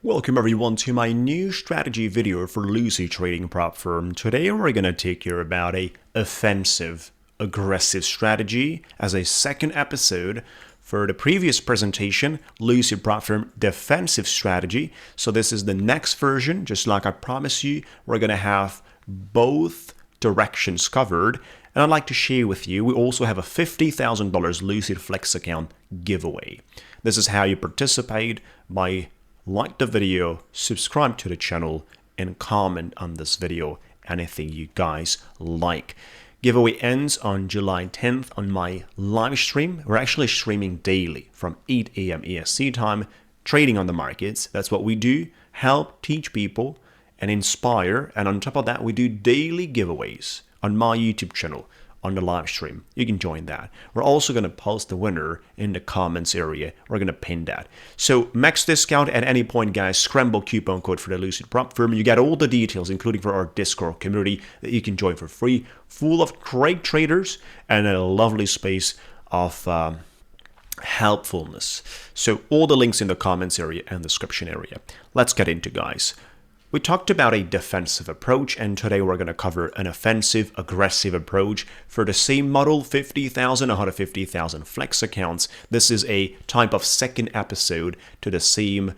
Welcome everyone to my new strategy video for Lucid trading prop firm. Today we're going to take care about a offensive, aggressive strategy as a second episode for the previous presentation, Lucid prop firm defensive strategy. So this is the next version. Just like I promised you, we're going to have both directions covered. And I'd like to share with you, we also have a $50,000 Lucid Flex account giveaway. This is how you participate by like the video, subscribe to the channel, and comment on this video anything you guys like. Giveaway ends on July 10th on my live stream. We're actually streaming daily from 8 a.m. EST time, trading on the markets. That's what we do, help teach people and inspire. And on top of that, we do daily giveaways on my YouTube channel on the live stream. You can join that. We're also going to post the winner in the comments area. We're going to pin that. So max discount at any point, guys. Scramble coupon code for the Lucid prop firm. You get all the details, including for our Discord community that you can join for free, full of great traders and a lovely space of helpfulness. So all the links in the comments area and description area. Let's get into, guys. We talked about a defensive approach, and today we're going to cover an offensive, aggressive approach for the same model, 50,000, 150,000 flex accounts. This is a type of second episode to the same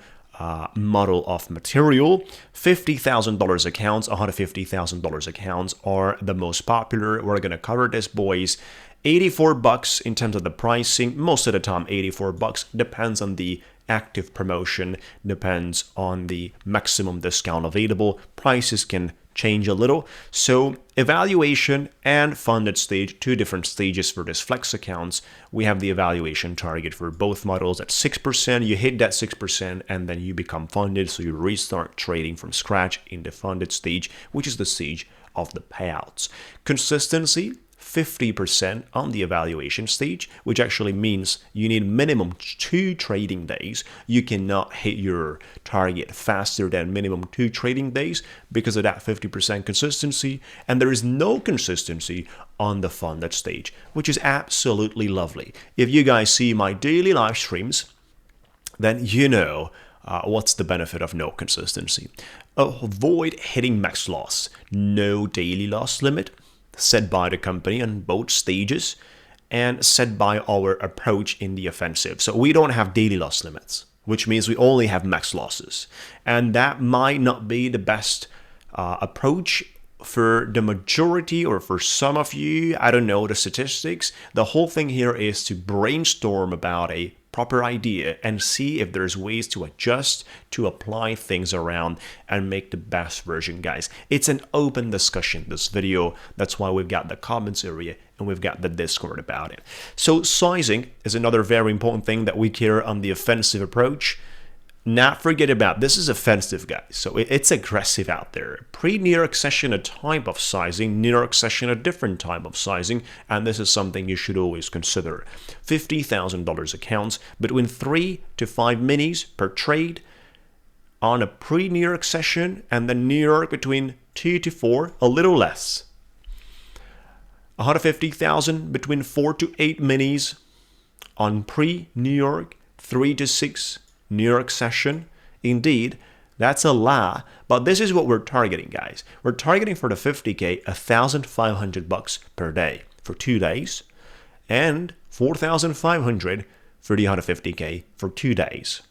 model of material. $50,000 accounts, $150,000 accounts are the most popular. We're going to cover this, boys. 84 bucks in terms of the pricing. Most of the time, 84 bucks. Depends on the active promotion, depends on the maximum discount available. Prices can change a little. So evaluation and funded stage, two different stages for this flex accounts. We have the evaluation target for both models at 6%. You hit that 6% and then you become funded. So you restart trading from scratch in the funded stage, which is the stage of the payouts. Consistency, 50% on the evaluation stage, which actually means you need minimum 2 trading days. You cannot hit your target faster than minimum 2 trading days because of that 50% consistency. And there is no consistency on the funded stage, which is absolutely lovely. If you guys see my daily live streams, then you know what's the benefit of no consistency. Avoid hitting max loss, no daily loss limit, set by the company on both stages and set by our approach in the offensive. So we don't have daily loss limits, which means we only have max losses. And that might not be the best approach for the majority or for some of you. I don't know the statistics. The whole thing here is to brainstorm about a proper idea and see if there's ways to adjust, to apply things around and make the best version, guys. It's an open discussion, this video. That's why we've got the comments area and we've got the Discord about it. So sizing is another very important thing that we care on the offensive approach. Not forget about, this is offensive, guys, so it's aggressive out there. Pre-New York session, a type of sizing, New York session, a different type of sizing, and this is something you should always consider. $50,000 accounts, between 3 to 5 minis per trade on a pre-New York session, and then New York between 2 to 4, a little less. 150,000 between 4 to 8 minis on pre-New York, 3 to 6 New York session. Indeed, that's a lie, but this is what we're targeting, guys. We're targeting for the 50K, 1,500 bucks per day for 2 days, and 4,500 for the 150K for 2 days.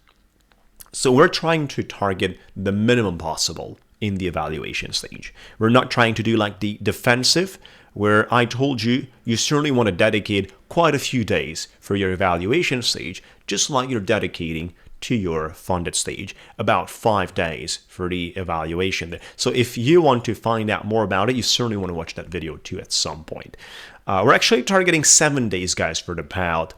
So we're trying to target the minimum possible in the evaluation stage. We're not trying to do like the defensive, where I told you, you certainly want to dedicate quite a few days for your evaluation stage, just like you're dedicating to your funded stage, about 5 days for the evaluation. So if you want to find out more about it, you certainly want to watch that video too at some point. We're actually targeting 7 days, guys, for the payout,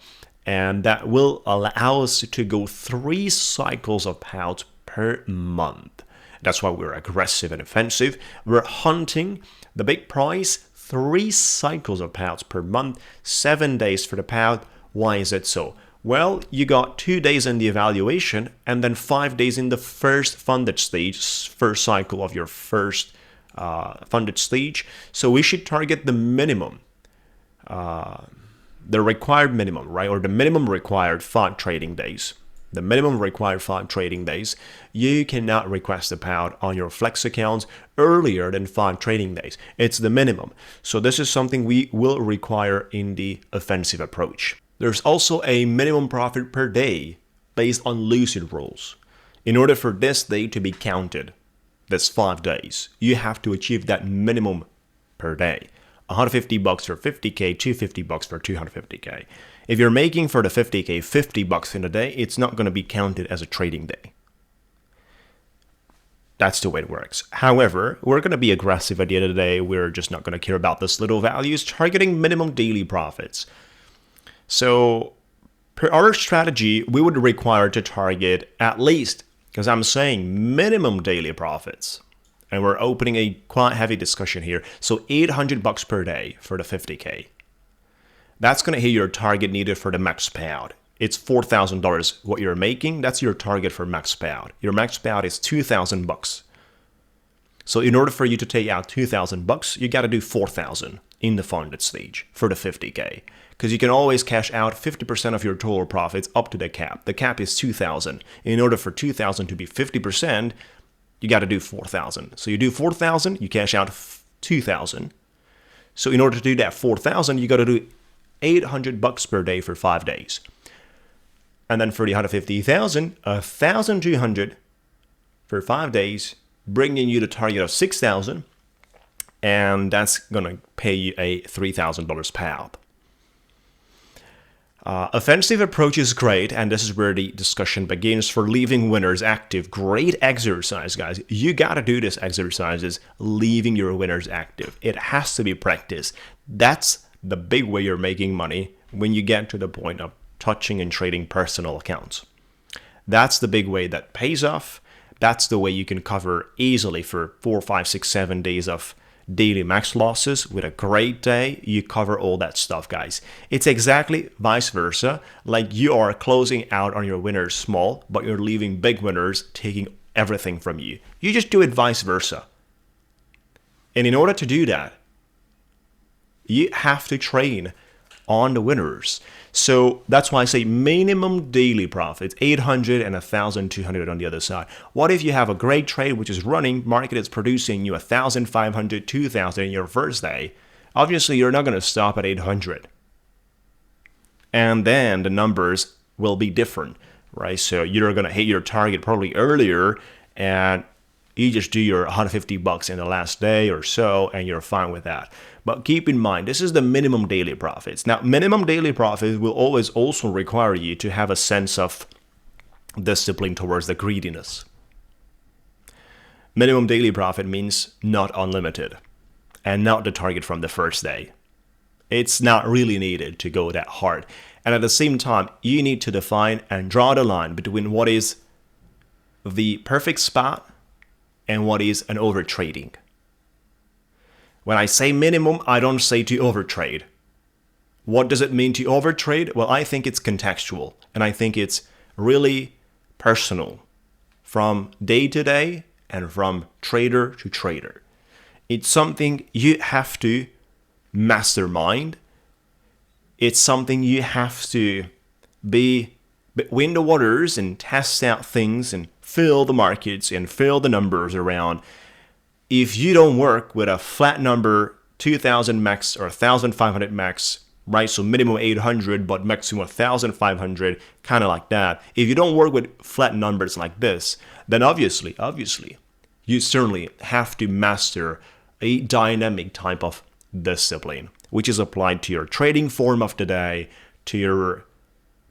and that will allow us to go 3 cycles of payout per month. That's why we're aggressive and offensive. We're hunting the big price, 3 cycles of payouts per month, 7 days for the payout. Why is it so? Well, you got 2 days in the evaluation and then 5 days in the first funded stage, first cycle of your first funded stage. So we should target the minimum, the required minimum, right? Or the minimum required 5 trading days. The minimum required 5 trading days. You cannot request a payout on your Flex accounts earlier than 5 trading days. It's the minimum. So this is something we will require in the offensive approach. There's also a minimum profit per day based on Lucid rules. In order for this day to be counted, that's 5 days, you have to achieve that minimum per day. $150 for 50K, $250 for 250K. If you're making for the 50K $50 in a day, it's not going to be counted as a trading day. That's the way it works. However, we're going to be aggressive at the end of the day. We're just not going to care about this little values, targeting minimum daily profits. So per our strategy, we would require to target at least, because I'm saying minimum daily profits. And we're opening a quite heavy discussion here. So $800 per day for the 50K. That's going to hit your target needed for the max payout. It's $4,000 what you're making. That's your target for max payout. Your max payout is $2,000. So in order for you to take out $2,000, you got to do $4,000 in the funded stage for the 50K. Because you can always cash out 50% of your total profits up to the cap. The cap is $2,000. In order for $2,000 to be 50%, you got to do $4,000. So you do $4,000, you cash out $2,000. So in order to do that $4,000, you got to do $800 per day for 5 days. And then for the 150,000, 1,200 for 5 days, bringing you the target of 6,000, and that's gonna pay you a $3,000 payout. Offensive approach is great, and this is where the discussion begins for leaving winners active. Great exercise, guys. You gotta do this exercises, leaving your winners active. It has to be practiced. That's the big way you're making money when you get to the point of touching and trading personal accounts. That's the big way that pays off. That's the way you can cover easily for 4, 5, 6, 7 days of daily max losses. With a great day, you cover all that stuff, guys. It's exactly vice versa. Like you are closing out on your winners small, but you're leaving big winners taking everything from you. You just do it vice versa. And in order to do that, you have to train on the winners. So that's why I say minimum daily profits, 800 and 1,200 on the other side. What if you have a great trade which is running, market is producing you 1,500, 2,000 in your first day? Obviously, you're not going to stop at 800. And then the numbers will be different, right? So you're going to hit your target probably earlier, and you just do your $150 in the last day or so, and you're fine with that. But keep in mind, this is the minimum daily profits. Now, minimum daily profits will always also require you to have a sense of discipline towards the greediness. Minimum daily profit means not unlimited and not the target from the first day. It's not really needed to go that hard. And at the same time, you need to define and draw the line between what is the perfect spot and what is an overtrading. When I say minimum, I don't say to overtrade. What does it mean to overtrade? Well, I think it's contextual, and I think it's really personal from day to day and from trader to trader. It's something you have to mastermind. It's something you have to be between the waters and test out things and feel the markets and feel the numbers around. If you don't work with a flat number, 2,000 max or 1,500 max, right? So minimum 800, but maximum 1,500, kind of like that. If you don't work with flat numbers like this, then obviously, you certainly have to master a dynamic type of discipline, which is applied to your trading form of the day, to your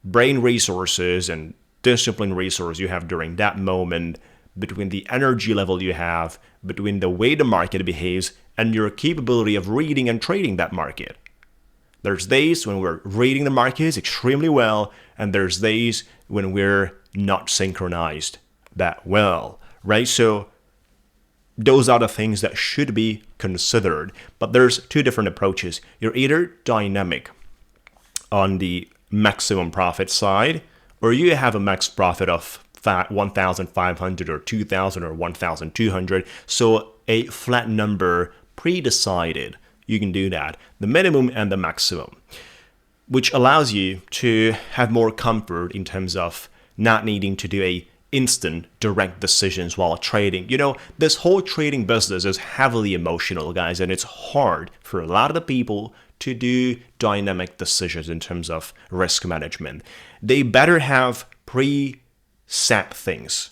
brain resources and discipline resource you have during that moment, between the energy level you have, between the way the market behaves, and your capability of reading and trading that market. There's days when we're reading the markets extremely well, and there's days when we're not synchronized that well, right? So those are the things that should be considered. But there's two different approaches. You're either dynamic on the maximum profit side, or you have a max profit of 1,500 or 2,000 or 1,200. So a flat number pre-decided, you can do that. The minimum and the maximum, which allows you to have more comfort in terms of not needing to do a instant direct decisions while trading. You know, this whole trading business is heavily emotional, guys, and it's hard for a lot of the people to do dynamic decisions in terms of risk management. They better have preset things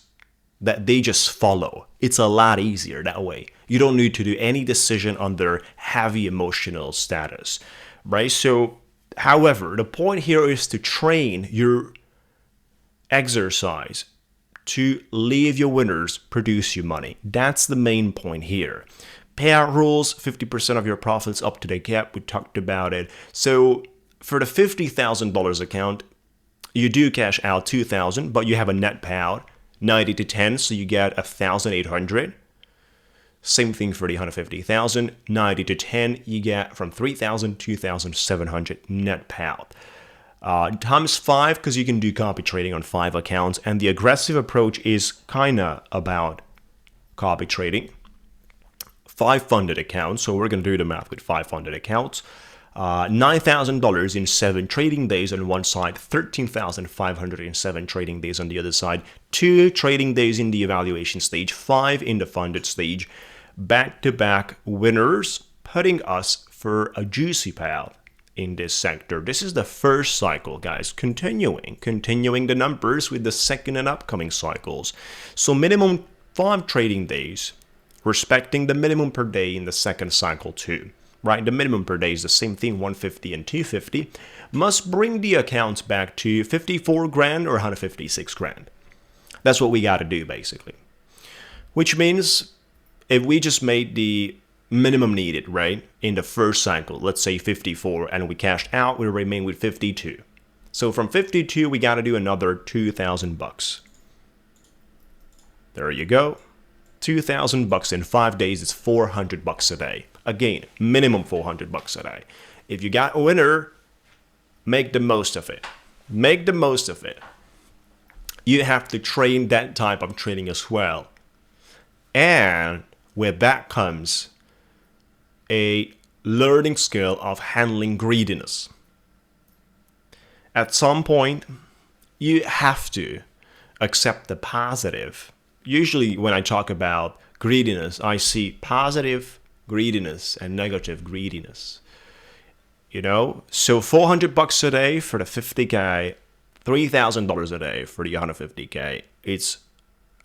that they just follow. It's a lot easier that way. You don't need to do any decision under heavy emotional status, right? So, however, the point here is to train your exercise to leave your winners produce you money. That's the main point here. Payout rules, 50% of your profits up to the cap. We talked about it. So for the $50,000 account, you do cash out $2,000, but you have a net payout 90 to 10, so you get 1,800. Same thing for the 150,000, 90 to 10, you get from 3,000 to 2,700 net payout. Times 5, because you can do copy trading on 5 accounts, and the aggressive approach is kind of about copy trading. 5 funded accounts, so we're going to do the math with 5 funded accounts. $9,000 in 7 trading days on one side, $13,500 in 7 trading days on the other side, 2 trading days in the evaluation stage, 5 in the funded stage, back-to-back winners, putting us for a juicy payout in this sector. This is the first cycle, guys, continuing the numbers with the second and upcoming cycles. So minimum 5 trading days, respecting the minimum per day in the second cycle too, right? The minimum per day is the same thing, 150 and 250, must bring the accounts back to 54 grand or 156 grand. That's what we got to do basically. Which means if we just made the minimum needed, right, in the first cycle, let's say 54, and we cashed out, we remain with 52. So from 52, we got to do another $2,000. There you go. $2,000 in 5 days is $400 a day. Again, minimum $400 a day. If you got a winner, make the most of it. Make the most of it. You have to train that type of trading as well. And with that comes a learning skill of handling greediness. At some point, you have to accept the positive. Usually when I talk about greediness, I see positive greediness and negative greediness. You know, so $400 a day for the 50K, $3,000 a day for the 150K. It's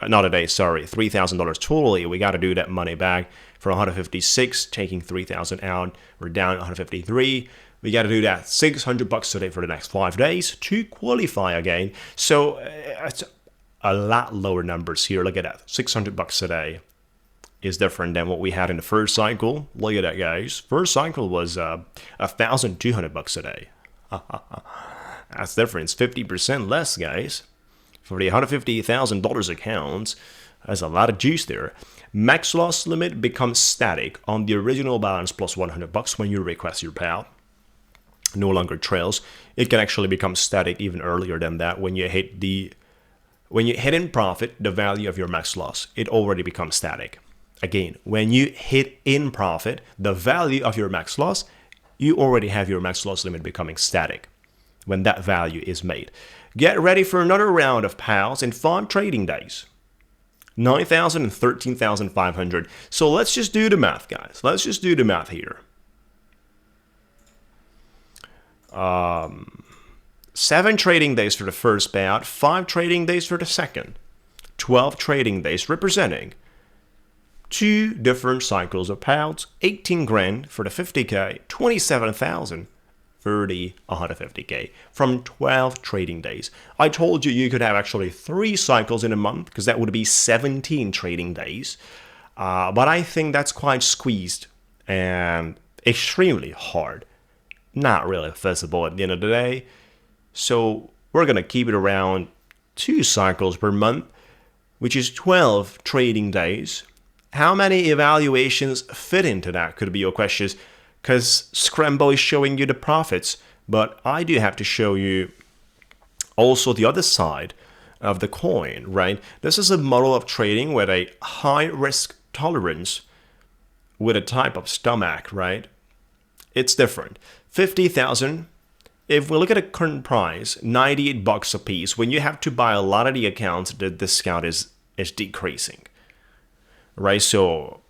not a day, sorry, $3,000 totally. We got to do that money back for 156, taking 3,000 out. We're down 153. We got to do that $600 a day for the next 5 days to qualify again. So it's a lot lower numbers here. Look at that, $600 a day is different than what we had in the first cycle. Look at that, guys. First cycle was $1,200 a day. That's different. It's 50% less, guys. For the $150,000 accounts, there's a lot of juice there. Max loss limit becomes static on the original balance plus $100 when you request your payout. No longer trails. It can actually become static even earlier than that. When you hit in profit, the value of your max loss, it already becomes static. Again, when you hit in profit, the value of your max loss, you already have your max loss limit becoming static when that value is made. Get ready for another round of payouts in 5 trading days. 9,000 and 13,500. So let's just do the math, guys. Let's just do the math here. 7 trading days for the first payout, 5 trading days for the second, 12 trading days representing 2 different cycles of payouts, 18 grand for the 50K, 27,000 for the 150K from 12 trading days. I told you could have actually 3 cycles in a month because that would be 17 trading days. But I think that's quite squeezed and extremely hard. Not really feasible at the end of the day. So we're going to keep it around 2 cycles per month, which is 12 trading days. How many evaluations fit into that could be your question, because Scramble is showing you the profits, but I do have to show you also the other side of the coin, right? This is a model of trading with a high risk tolerance with a type of stomach, right? It's different. 50,000 if we look at a current price, $98 a piece, when you have to buy a lot of the accounts, the discount is decreasing, right? So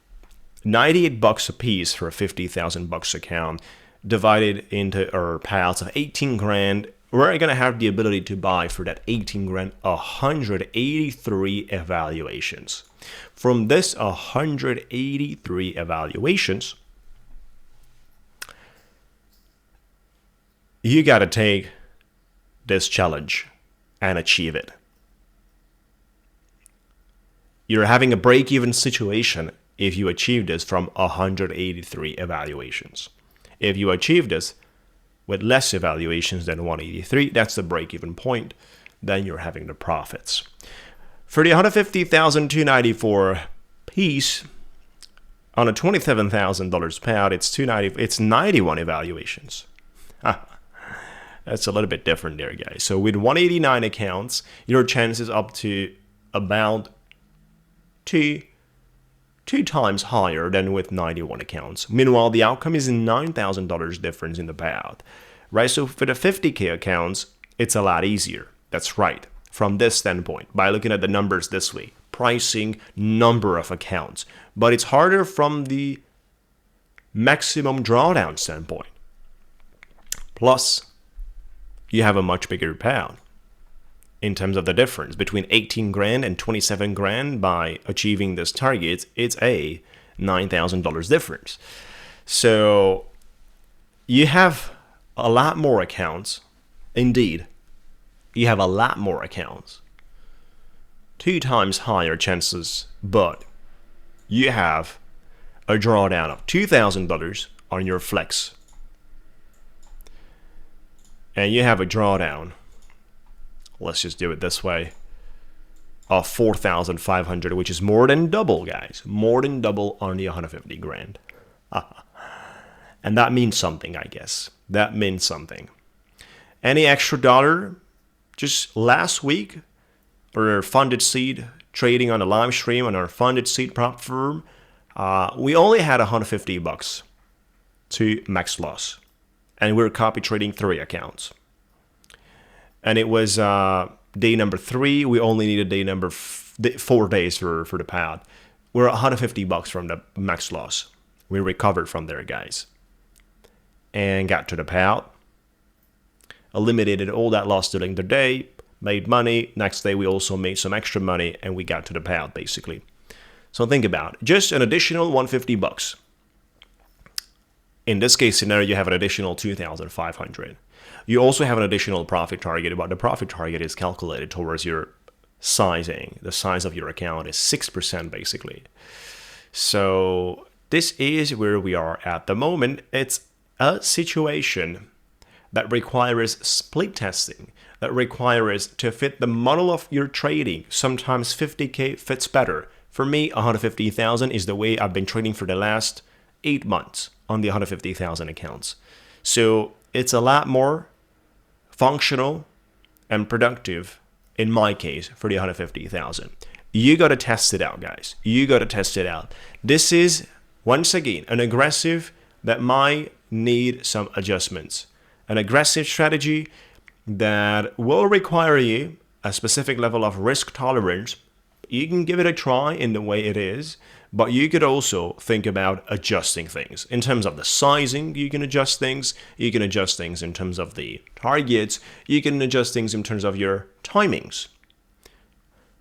$98 a piece for a $50,000 account divided into our payouts of 18 grand, we're going to have the ability to buy for that 18 grand 183 evaluations. From this 183 evaluations, you got to take this challenge and achieve it. You're having a break-even situation if you achieve this from 183 evaluations. If you achieve this with less evaluations than 183, that's the break-even point. Then you're having the profits. For the 150,294 piece on a $27,000 payout, it's 91 evaluations. That's a little bit different there, guys. So with 189 accounts, your chances up to about two times higher than with 91 accounts. Meanwhile, the outcome is $9,000 difference in the payout, right? So for the 50K accounts, it's a lot easier. That's right. From this standpoint, by looking at the numbers this way, pricing, number of accounts. But it's harder from the maximum drawdown standpoint. Plus, you have a much bigger payout in terms of the difference between 18 grand and 27 grand. By achieving this target, it's a $9,000 difference. So you have a lot more accounts. Indeed, you have a lot more accounts. 2 times higher chances, but you have a drawdown of $2,000 on your flex. And you have a drawdown, let's just do it this way, of 4,500, which is more than double, guys. More than double on the 150 grand. And that means something, I guess. That means something. Any extra dollar? Just last week, our funded seed trading on the live stream on our funded seed prop firm, we only had $150 to max loss. And we were copy trading 3 accounts. And it was day number 3. We only needed day number 4 days for the payout. We're $150 from the max loss. We recovered from there, guys. And got to the payout. Eliminated all that loss during the day. Made money. Next day, we also made some extra money. And we got to the payout, basically. So think about it. Just an additional $150. In this case scenario, you have an additional 2,500. You also have an additional profit target, but the profit target is calculated towards your sizing. The size of your account is 6% basically. So this is where we are at the moment. It's a situation that requires split testing, that requires to fit the model of your trading. Sometimes 50K fits better. For me, 150,000 is the way I've been trading for the last 8 months on the 150,000 accounts. So it's a lot more functional and productive in my case for the 150,000. You got to test it out, guys. You got to test it out. This is, once again, an aggressive that might need some adjustments. An aggressive strategy that will require you a specific level of risk tolerance. You can give it a try in the way it is, but you could also think about adjusting things. In terms of the sizing, you can adjust things. You can adjust things in terms of the targets. You can adjust things in terms of your timings.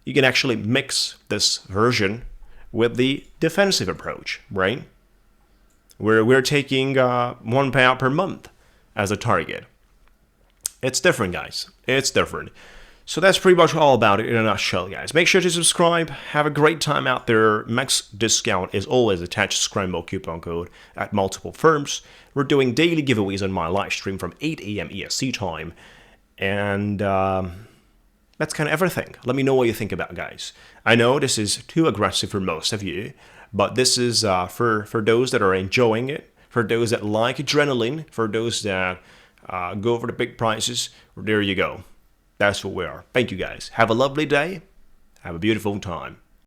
You can actually mix this version with the defensive approach, right? Where we're taking 1 payout per month as a target. It's different, guys. It's different. So that's pretty much all about it in a nutshell, guys. Make sure to subscribe. Have a great time out there. Max discount is always attached Scramble coupon code at multiple firms. We're doing daily giveaways on my live stream from 8 a.m. EST time. And that's kind of everything. Let me know what you think about it, guys. I know this is too aggressive for most of you, but this is for those that are enjoying it, for those that like adrenaline, for those that go for the big prices. There you go. That's what we are. Thank you, guys. Have a lovely day. Have a beautiful time.